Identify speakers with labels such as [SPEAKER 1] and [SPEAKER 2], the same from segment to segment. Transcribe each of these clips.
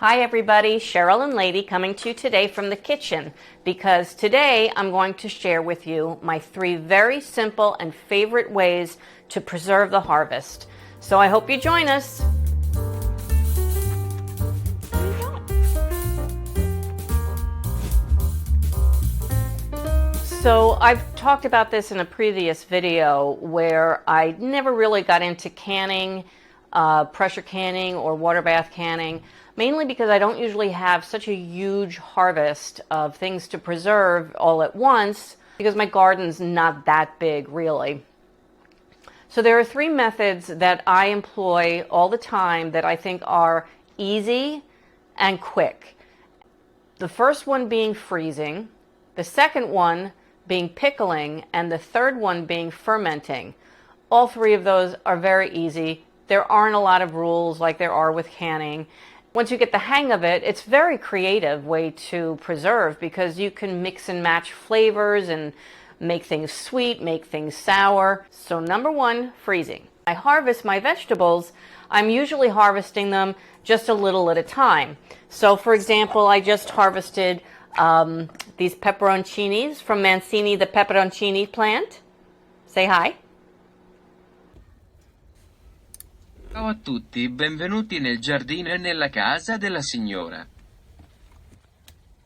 [SPEAKER 1] Hi everybody, Cheryl and Lady coming to you today from the kitchen because today I'm going to share with you my 3 very simple and favorite ways to preserve the harvest. So I hope you join us. So I've talked about this in a previous video where I never really got into canning, pressure canning or water bath canning, mainly because I don't usually have such a huge harvest of things to preserve all at once because my garden's not that big really. So there are 3 methods that I employ all the time that I think are easy and quick. The first one being freezing, the second one being pickling, and the third one being fermenting. All 3 of those are very easy. There aren't a lot of rules like there are with canning. Once you get the hang of it, it's a very creative way to preserve because you can mix and match flavors and make things sweet, make things sour. So number 1, freezing. I harvest my vegetables. I'm usually harvesting them just a little at a time. So for example, I just harvested these pepperoncinis from Mancini, the pepperoncini plant. Say hi.
[SPEAKER 2] Ciao a tutti, benvenuti nel giardino e nella casa della signora.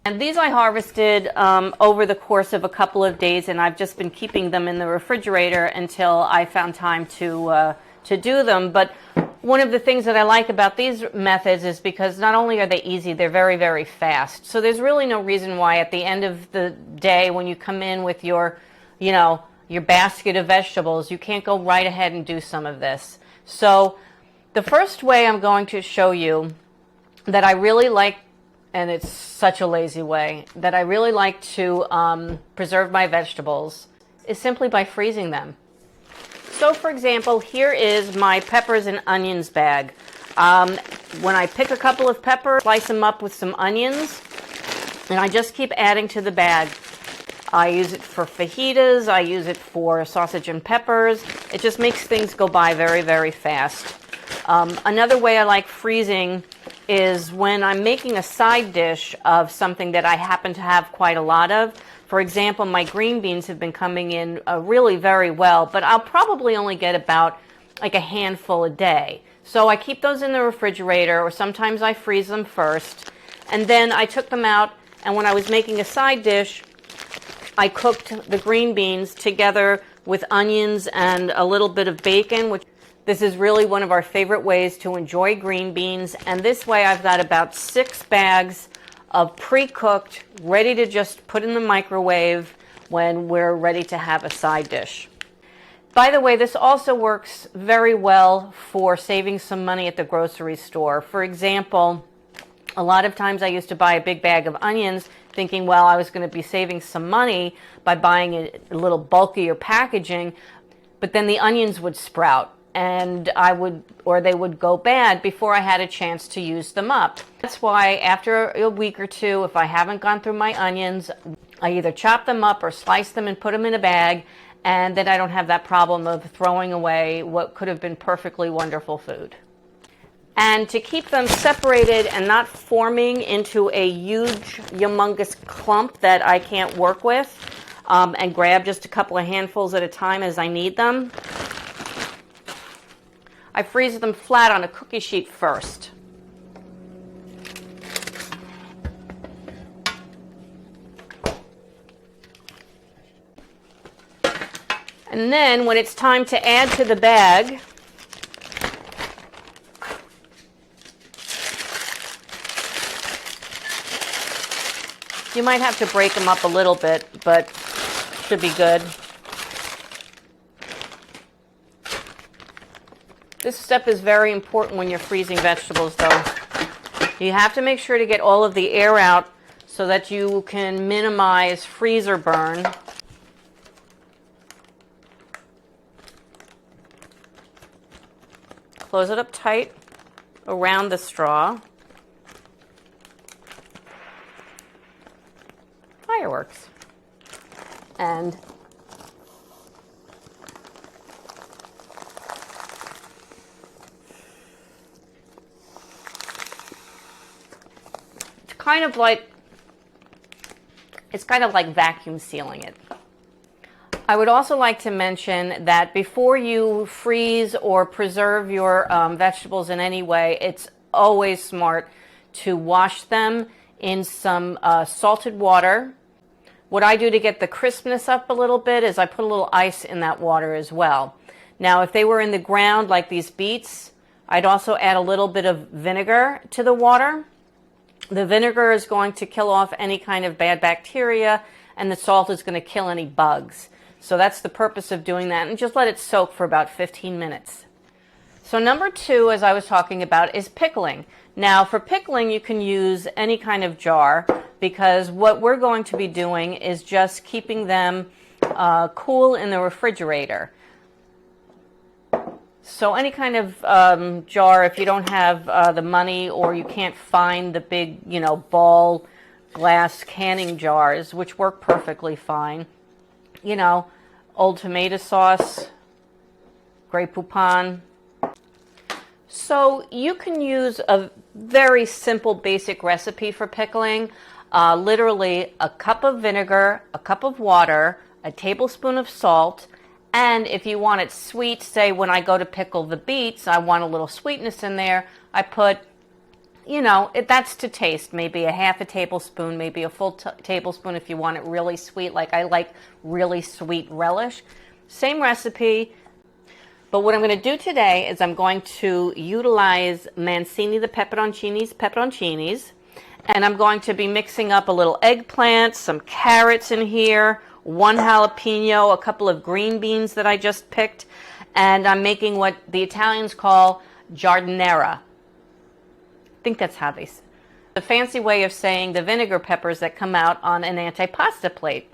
[SPEAKER 1] And these I harvested over the course of a couple of days, and I've just been keeping them in the refrigerator until I found time to do them. But one of the things that I like about these methods is because not only are they easy, they're very, very fast. So there's really no reason why at the end of the day when you come in with your, your basket of vegetables, you can't go right ahead and do some of this. So the first way I'm going to show you that I really like, and it's such a lazy way, that I really like to preserve my vegetables is simply by freezing them. So for example, here is my peppers and onions bag. When I pick a couple of peppers, slice them up with some onions, and I just keep adding to the bag. I use it for fajitas, I use it for sausage and peppers. It just makes things go by very, very fast. Another way I like freezing is when I'm making a side dish of something that I happen to have quite a lot of. For example, my green beans have been coming in really very well, but I'll probably only get about like a handful a day. So I keep those in the refrigerator, or sometimes I freeze them first. And then I took them out, and when I was making a side dish, I cooked the green beans together with onions and a little bit of bacon, which this is really one of our favorite ways to enjoy green beans. And this way I've got about 6 bags of pre-cooked, ready to just put in the microwave when we're ready to have a side dish. By the way, this also works very well for saving some money at the grocery store. For example, a lot of times I used to buy a big bag of onions thinking, well, I was going to be saving some money by buying a little bulkier packaging, but then the onions would sprout and they would go bad before I had a chance to use them up. That's why after a week or 2, if I haven't gone through my onions, I either chop them up or slice them and put them in a bag, and then I don't have that problem of throwing away what could have been perfectly wonderful food. And to keep them separated and not forming into a huge, humongous clump that I can't work with, and grab just a couple of handfuls at a time as I need them, I freeze them flat on a cookie sheet first. And then when it's time to add to the bag, you might have to break them up a little bit, but should be good. This step is very important when you're freezing vegetables, though. You have to make sure to get all of the air out so that you can minimize freezer burn. Close it up tight around the straw. Fireworks. And kind of like vacuum sealing it. I would also like to mention that before you freeze or preserve your vegetables in any way, it's always smart to wash them in some salted water. What I do to get the crispness up a little bit is I put a little ice in that water as well. Now, if they were in the ground like these beets, I'd also add a little bit of vinegar to the water. The vinegar is going to kill off any kind of bad bacteria, and the salt is going to kill any bugs. So that's the purpose of doing that, and just let it soak for about 15 minutes. So number 2, as I was talking about, is pickling. Now, for pickling, you can use any kind of jar, because what we're going to be doing is just keeping them cool in the refrigerator. So any kind of jar, if you don't have the money or you can't find the big, ball glass canning jars, which work perfectly fine, old tomato sauce, Grey Poupon. So you can use a very simple basic recipe for pickling. Literally a cup of vinegar, a cup of water, a tablespoon of salt, and if you want it sweet, say when I go to pickle the beets, I want a little sweetness in there, I put, that's to taste, maybe a half a tablespoon, maybe a full tablespoon if you want it really sweet, like I like really sweet relish. Same recipe, but what I'm going to do today is I'm going to utilize Mancini the pepperoncinis, and I'm going to be mixing up a little eggplant, some carrots in here, 1 jalapeno, a couple of green beans that I just picked, and I'm making what the Italians call giardiniera. I think that's how they say it. The fancy way of saying the vinegar peppers that come out on an antipasta plate.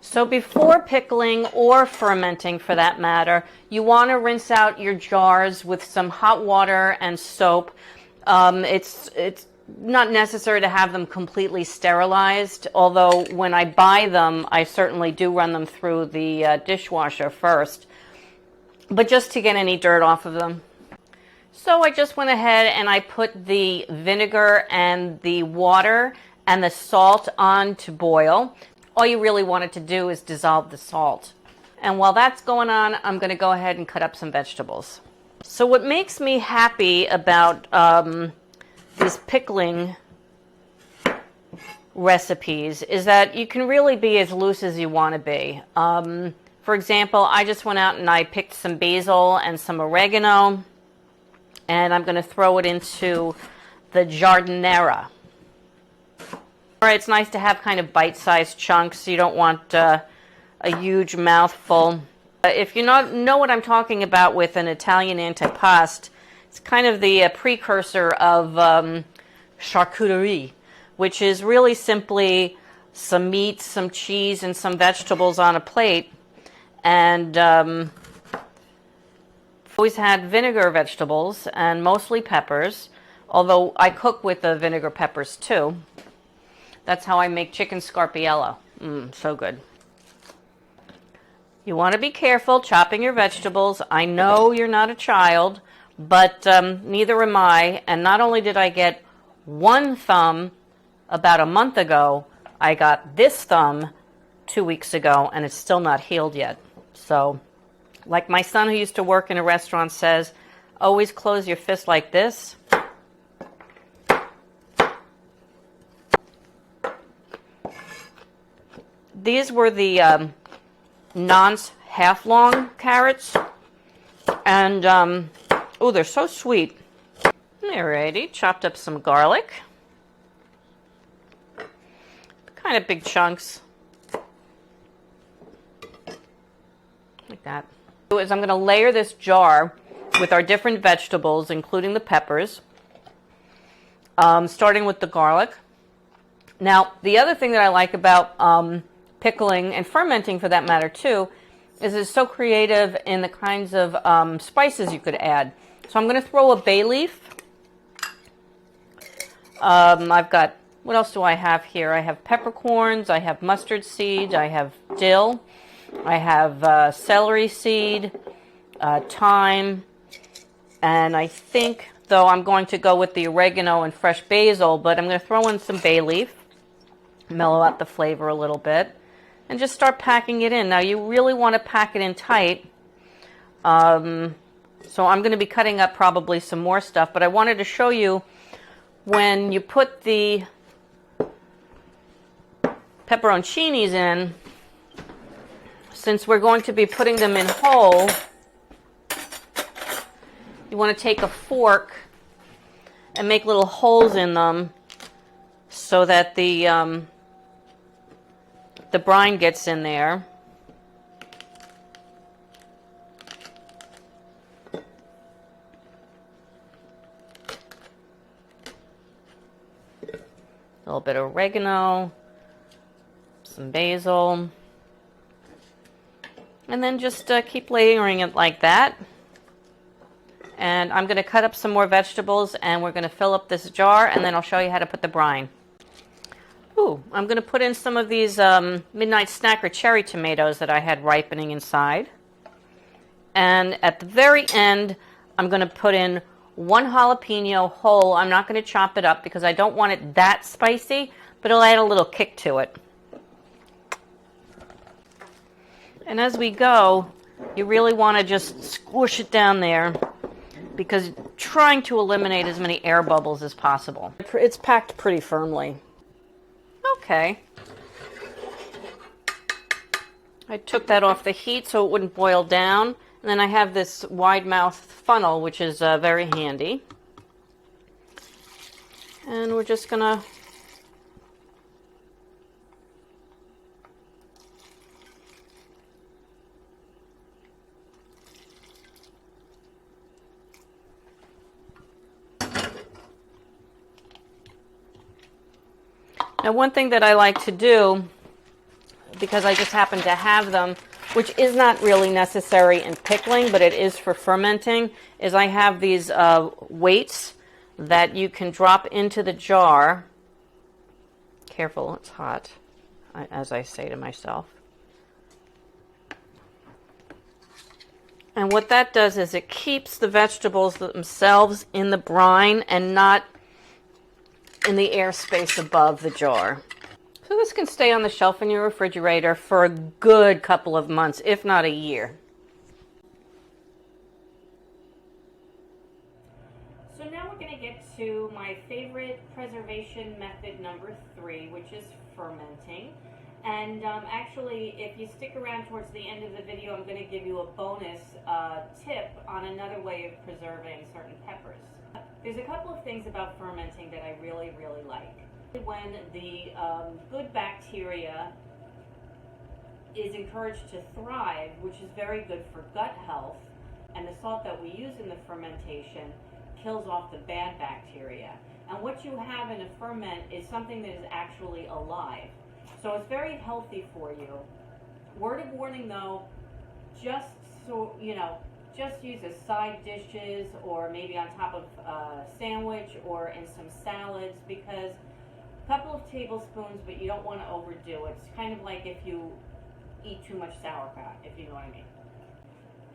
[SPEAKER 1] So before pickling or fermenting for that matter, you want to rinse out your jars with some hot water and soap. It's not necessary to have them completely sterilized, although when I buy them, I certainly do run them through the dishwasher first, but just to get any dirt off of them. So I just went ahead and I put the vinegar and the water and the salt on to boil. All you really wanted to do is dissolve the salt. And while that's going on, I'm going to go ahead and cut up some vegetables. So what makes me happy about these pickling recipes is that you can really be as loose as you want to be. For example, I just went out and I picked some basil and some oregano, and I'm going to throw it into the giardiniera. All right, it's nice to have kind of bite-sized chunks. You don't want a huge mouthful. If you know what I'm talking about with an Italian antipasto, it's kind of the precursor of charcuterie, which is really simply some meat, some cheese, and some vegetables on a plate. And always had vinegar vegetables and mostly peppers, although I cook with the vinegar peppers too. That's how I make chicken scarpiello. So good. You want to be careful chopping your vegetables. I know you're not a child, but neither am I. And not only did I get one thumb about a month ago, I got this thumb 2 weeks ago, and it's still not healed yet. So, like my son who used to work in a restaurant says, always close your fist like this. These were the Nance half-long carrots, and oh, they're so sweet. Alrighty, chopped up some garlic, kind of big chunks, like that. Is I'm going to layer this jar with our different vegetables, including the peppers, starting with the garlic. Now, the other thing that I like about pickling and fermenting, for that matter too, is it's so creative in the kinds of spices you could add. So I'm going to throw a bay leaf. I've got, what else do I have here? I have peppercorns, I have mustard seed, I have dill, I have celery seed, thyme, and I think though, I'm going to go with the oregano and fresh basil, but I'm going to throw in some bay leaf, mellow out the flavor a little bit, and just start packing it in. Now, you really want to pack it in tight. So I'm going to be cutting up probably some more stuff, but I wanted to show you when you put the pepperoncinis in, since we're going to be putting them in whole, you want to take a fork and make little holes in them so that the brine gets in there. A little bit of oregano, some basil, and then just keep layering it like that. And I'm going to cut up some more vegetables, and we're going to fill up this jar, and then I'll show you how to put the brine. Ooh, I'm going to put in some of these Midnight Snacker cherry tomatoes that I had ripening inside. And at the very end, I'm going to put in 1 jalapeno whole. I'm not going to chop it up because I don't want it that spicy, but it'll add a little kick to it. And as we go, you really want to just squish it down there because trying to eliminate as many air bubbles as possible. It's packed pretty firmly. Okay. I took that off the heat so it wouldn't boil down. And then I have this wide mouth funnel, which is very handy. And we're just going to Now, one thing that I like to do, because I just happen to have them, which is not really necessary in pickling, but it is for fermenting, is I have these weights that you can drop into the jar. Careful, it's hot, as I say to myself. And what that does is it keeps the vegetables themselves in the brine and not in the airspace above the jar. So this can stay on the shelf in your refrigerator for a good couple of months, if not a year. So now we're going to get to my favorite preservation method number 3, which is fermenting. And actually, if you stick around towards the end of the video, I'm going to give you a bonus tip on another way of preserving certain peppers. There's a couple of things about fermenting that I really, really like. When the good bacteria is encouraged to thrive, which is very good for gut health, and the salt that we use in the fermentation kills off the bad bacteria. And what you have in a ferment is something that is actually alive. So it's very healthy for you. Word of warning though, just so you know, just use as side dishes or maybe on top of a sandwich or in some salads, because a couple of tablespoons, but you don't want to overdo it. It's kind of like if you eat too much sauerkraut, if you know what I mean.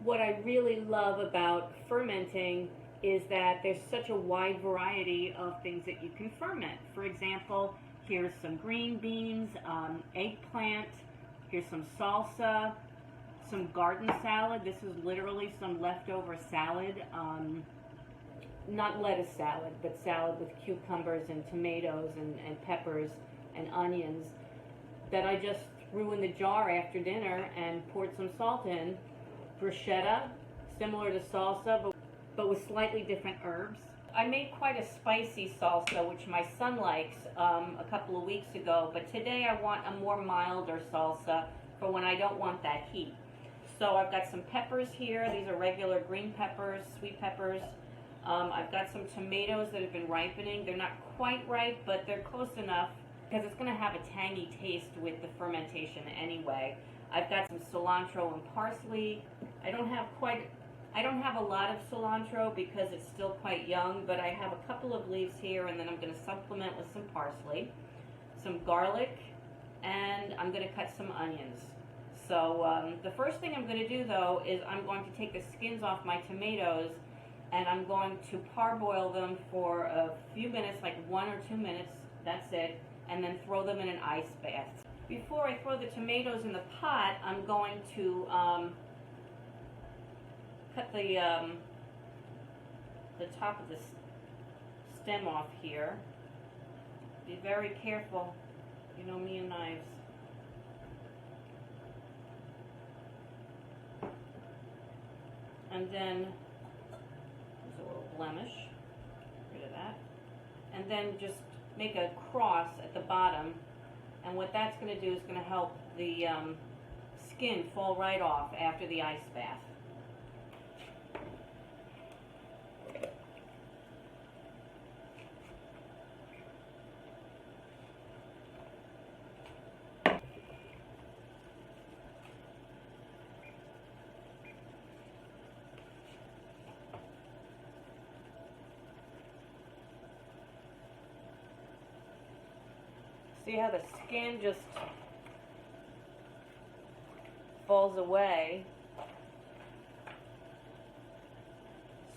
[SPEAKER 1] What I really love about fermenting is that there's such a wide variety of things that you can ferment. For example, here's some green beans, eggplant, here's some salsa, some garden salad. This is literally some leftover salad, not lettuce salad, but salad with cucumbers and tomatoes and peppers and onions that I just threw in the jar after dinner and poured some salt in. Bruschetta, similar to salsa, but with slightly different herbs. I made quite a spicy salsa, which my son likes, a couple of weeks ago, but today I want a more milder salsa for when I don't want that heat. So I've got some peppers here. These are regular green peppers, sweet peppers. I've got some tomatoes that have been ripening. They're not quite ripe, but they're close enough because it's going to have a tangy taste with the fermentation anyway. I've got some cilantro and parsley. I don't have a lot of cilantro because it's still quite young, but I have a couple of leaves here, and then I'm going to supplement with some parsley, some garlic, and I'm going to cut some onions. So the first thing I'm going to do, though, is I'm going to take the skins off my tomatoes and I'm going to parboil them for a few minutes, like 1 or 2 minutes, that's it, and then throw them in an ice bath. Before I throw the tomatoes in the pot, I'm going to cut the top of the stem off here. Be very careful, you know me and knives. And then, there's a little blemish, get rid of that. And then just make a cross at the bottom. And what that's going to do is going to help the skin fall right off after the ice bath. See how the skin just falls away?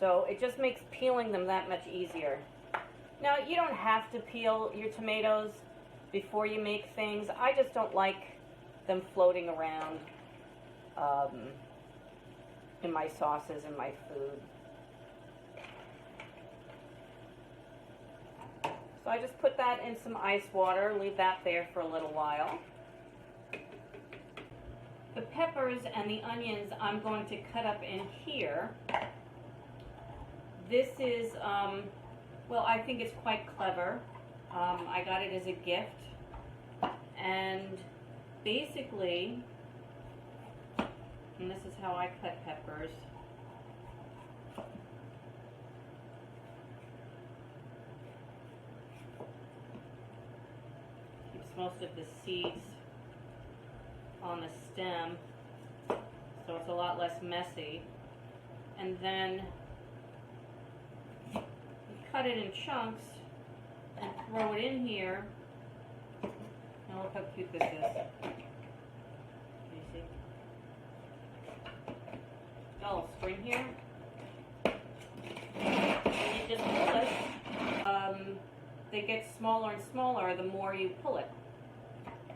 [SPEAKER 1] So it just makes peeling them that much easier. Now, you don't have to peel your tomatoes before you make things. I just don't like them floating around in my sauces and my food. So I just put that in some ice water, leave that there for a little while. The peppers and the onions I'm going to cut up in here. This is, well, I think it's quite clever. I got it as a gift. And basically, and this is how I cut peppers. Most of the seeds on the stem, so it's a lot less messy. And then you cut it in chunks and throw it in here. Now look how cute this is. Can you see? Got a little string here. And you just pull it. They get smaller and smaller the more you pull it.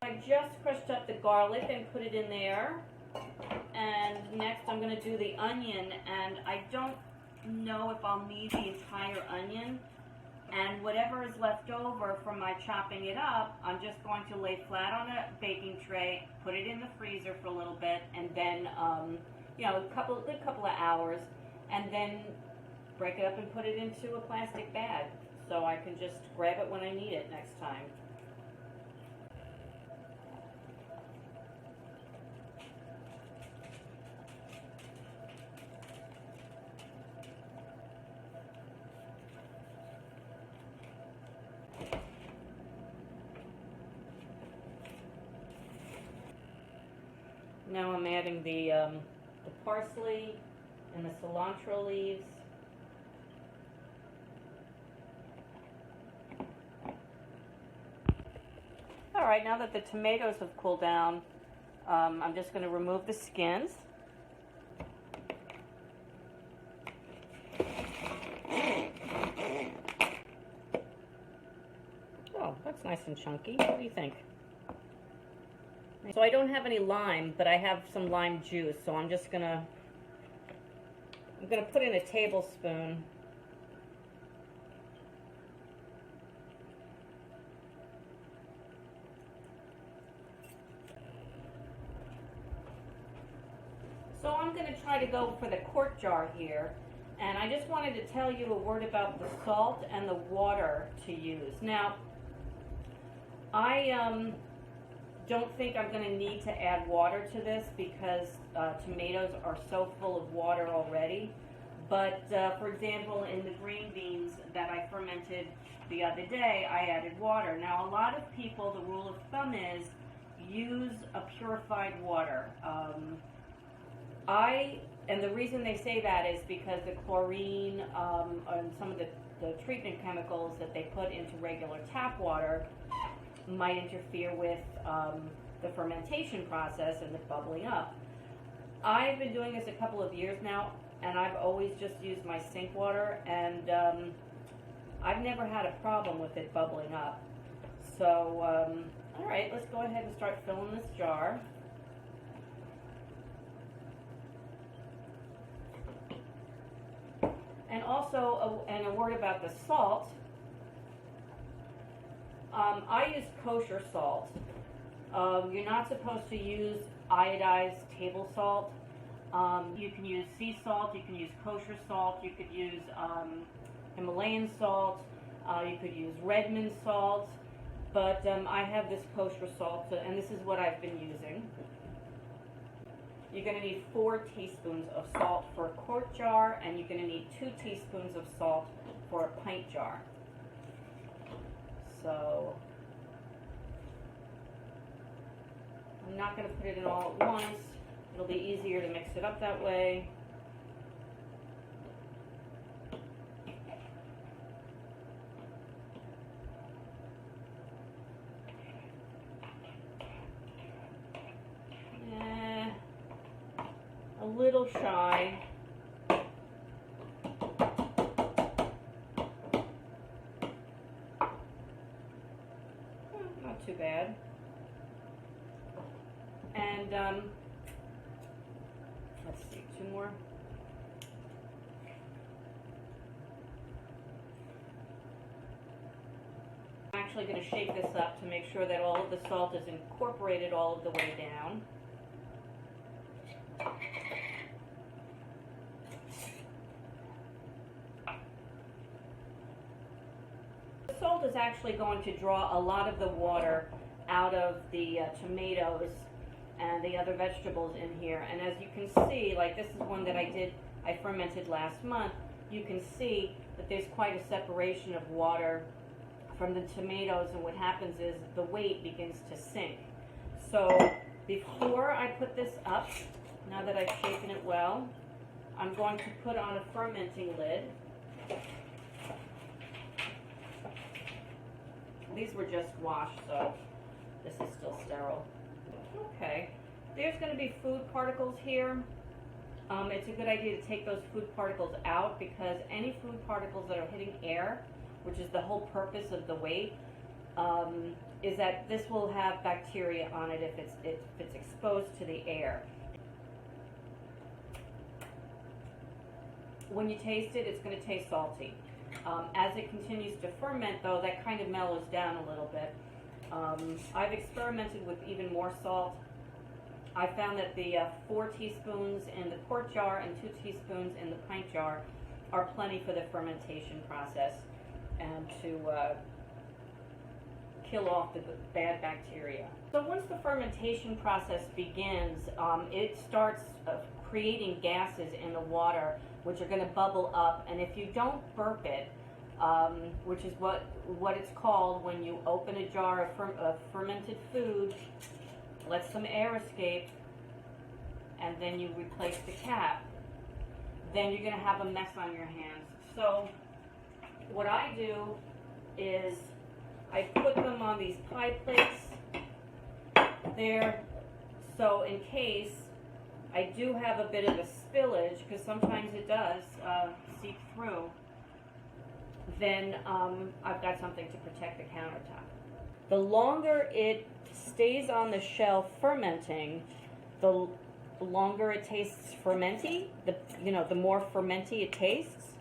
[SPEAKER 1] I just crushed up the garlic and put it in there. And next I'm going to do the onion, and I don't know if I'll need the entire onion. And whatever is left over from my chopping it up, I'm just going to lay flat on a baking tray, put it in the freezer for a little bit, and then, you know, a good couple of hours, and then break it up and put it into a plastic bag so I can just grab it when I need it next time. Now I'm adding the parsley and the cilantro leaves. All right, now that the tomatoes have cooled down, I'm just going to remove the skins. Oh, that's nice and chunky. What do you think? So I don't have any lime, but I have some lime juice, so I'm gonna put in a tablespoon. So I'm going to try to go for the quart jar here, and I just wanted to tell you a word about the salt and the water to use. Now, I don't think I'm going to need to add water to this because tomatoes are so full of water already. But for example, in the green beans that I fermented the other day, I added water. Now, a lot of people, the rule of thumb is use a purified water. And the reason they say that is because the chlorine and some of the treatment chemicals that they put into regular tap water might interfere with the fermentation process and the bubbling up. I've been doing this a couple of years now, and I've always just used my sink water, and I've never had a problem with it bubbling up. So, all right, let's go ahead and start filling this jar. And also, a word about the salt. I use kosher salt. You're not supposed to use iodized table salt. You can use sea salt, you can use kosher salt, you could use Himalayan salt, you could use Redmond salt, but I have this kosher salt, and this is what I've been using. You're going to need 4 teaspoons of salt for a quart jar, and you're going to need 2 teaspoons of salt for a pint jar. So, I'm not going to put it in all at once. It'll be easier to mix it up that way. A little shy. Not too bad. And let's see, 2 more. I'm actually going to shake this up to make sure that all of the salt is incorporated all of the way down. The salt is actually going to draw a lot of the water out of the tomatoes and the other vegetables in here. And as you can see, like this is one that I fermented last month, you can see that there's quite a separation of water from the tomatoes, and what happens is the weight begins to sink. So before I put this up, now that I've shaken it well, I'm going to put on a fermenting lid. These were just washed, so this is still sterile. Okay, there's going to be food particles here. It's a good idea to take those food particles out, because any food particles that are hitting air, which is the whole purpose of the weight, is that this will have bacteria on it if it's exposed to the air. When you taste it, it's going to taste salty. As it continues to ferment, though, that kind of mellows down a little bit. I've experimented with even more salt. I found that the 4 teaspoons in the quart jar and 2 teaspoons in the pint jar are plenty for the fermentation process and to kill off the bad bacteria. So once the fermentation process begins, it starts creating gases in the water, which are going to bubble up, and if you don't burp it, which is what it's called when you open a jar of fermented food, let some air escape, and then you replace the cap, then you're going to have a mess on your hands. So what I do is I put them on these pie plates there, so in case I do have a bit of a spillage, because sometimes it does seep through, then I've got something to protect the countertop. The longer it stays on the shelf fermenting, the longer it tastes fermenty, the more fermenty it tastes.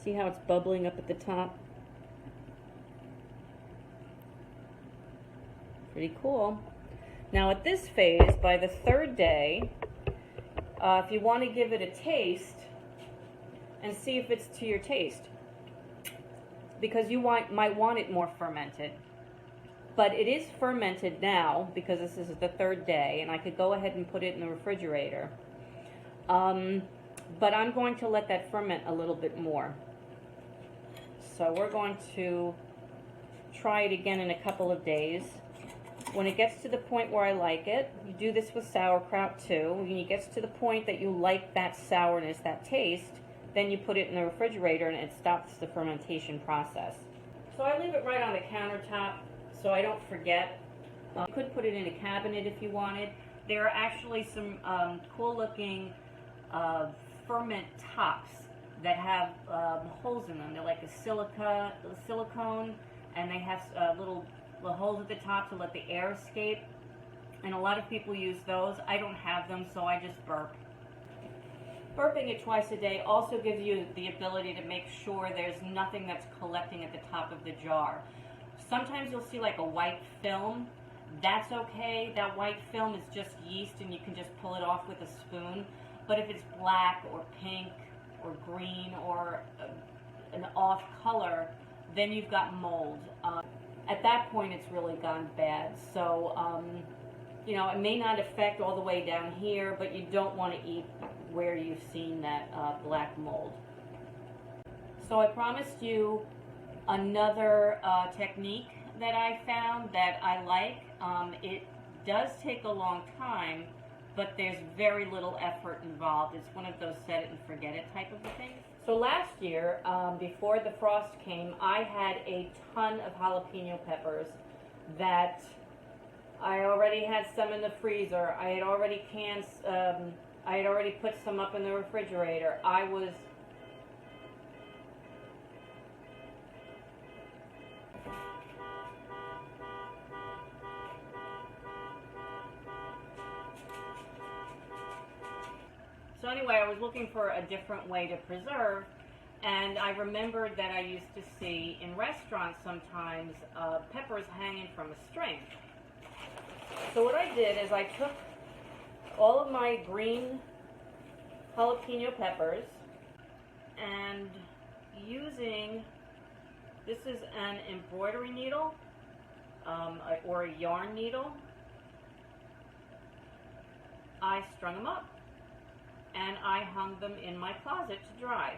[SPEAKER 1] See how it's bubbling up at the top? Pretty cool. Now at this phase, by the 3rd day, if you want to give it a taste and see if it's to your taste, because you might want it more fermented. But it is fermented now because this is the 3rd day, and I could go ahead and put it in the refrigerator. But I'm going to let that ferment a little bit more. So we're going to try it again in a couple of days. When it gets to the point where I like it, you do this with sauerkraut too. When it gets to the point that you like that sourness, that taste, then you put it in the refrigerator and it stops the fermentation process. So I leave it right on the countertop so I don't forget. You could put it in a cabinet if you wanted, there are actually some cool looking ferment tops that have holes in them. They're like a silicone, and they have little holes at the top to let the air escape. And a lot of people use those. I don't have them, so I just burp. Burping it twice a day also gives you the ability to make sure there's nothing that's collecting at the top of the jar. Sometimes you'll see like a white film. That's okay. That white film is just yeast and you can just pull it off with a spoon. But if it's black or pink or green or an off color, then you've got mold. At that point, it's really gone bad. So, you know, it may not affect all the way down here, but you don't want to eat where you've seen that black mold. So I promised you another technique that I found that I like. It does take a long time, but there's very little effort involved. It's one of those set it and forget it type of things. So last year, before the frost came, I had a ton of jalapeno peppers that I already had some in the freezer. I had already I had already put some up in the refrigerator. So anyway, I was looking for a different way to preserve, and I remembered that I used to see in restaurants sometimes peppers hanging from a string. So what I did is I took all of my green jalapeno peppers and using, this is an embroidery needle or a yarn needle, I strung them up and I hung them in my closet to dry.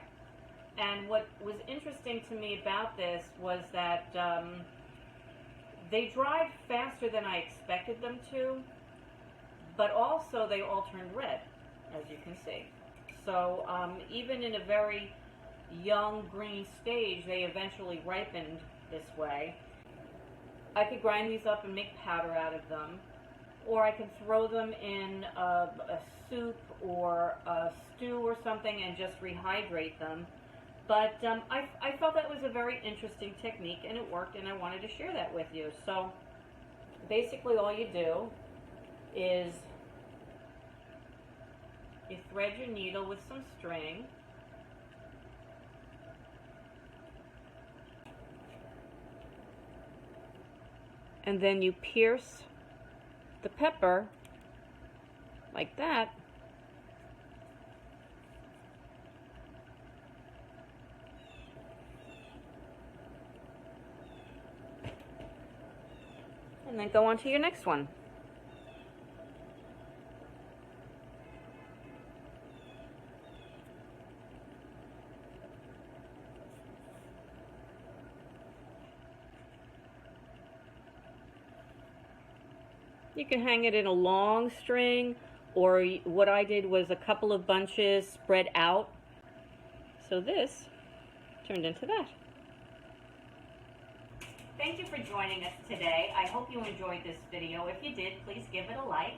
[SPEAKER 1] And what was interesting to me about this was that they dried faster than I expected them to, but also they all turned red, as you can see. So even in a very young green stage, they eventually ripened this way. I could grind these up and make powder out of them, or I could throw them in a soup or a stew or something and just rehydrate them. But I felt that was a very interesting technique, and it worked, and I wanted to share that with you. So basically all you do is you thread your needle with some string, and then you pierce the pepper like that, and then go on to your next one. You can hang it in a long string, or what I did was a couple of bunches spread out. So this turned into that. Thank you for joining us today. I hope you enjoyed this video. If you did, please give it a like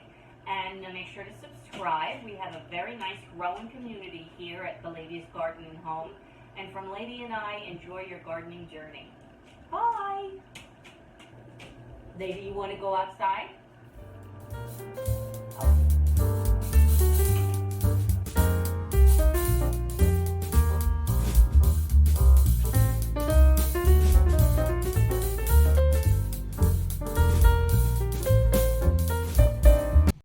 [SPEAKER 1] and make sure to subscribe. We have a very nice growing community here at the Ladies Garden and Home. And from Lady and I, enjoy your gardening journey. Bye! Lady, you want to go outside?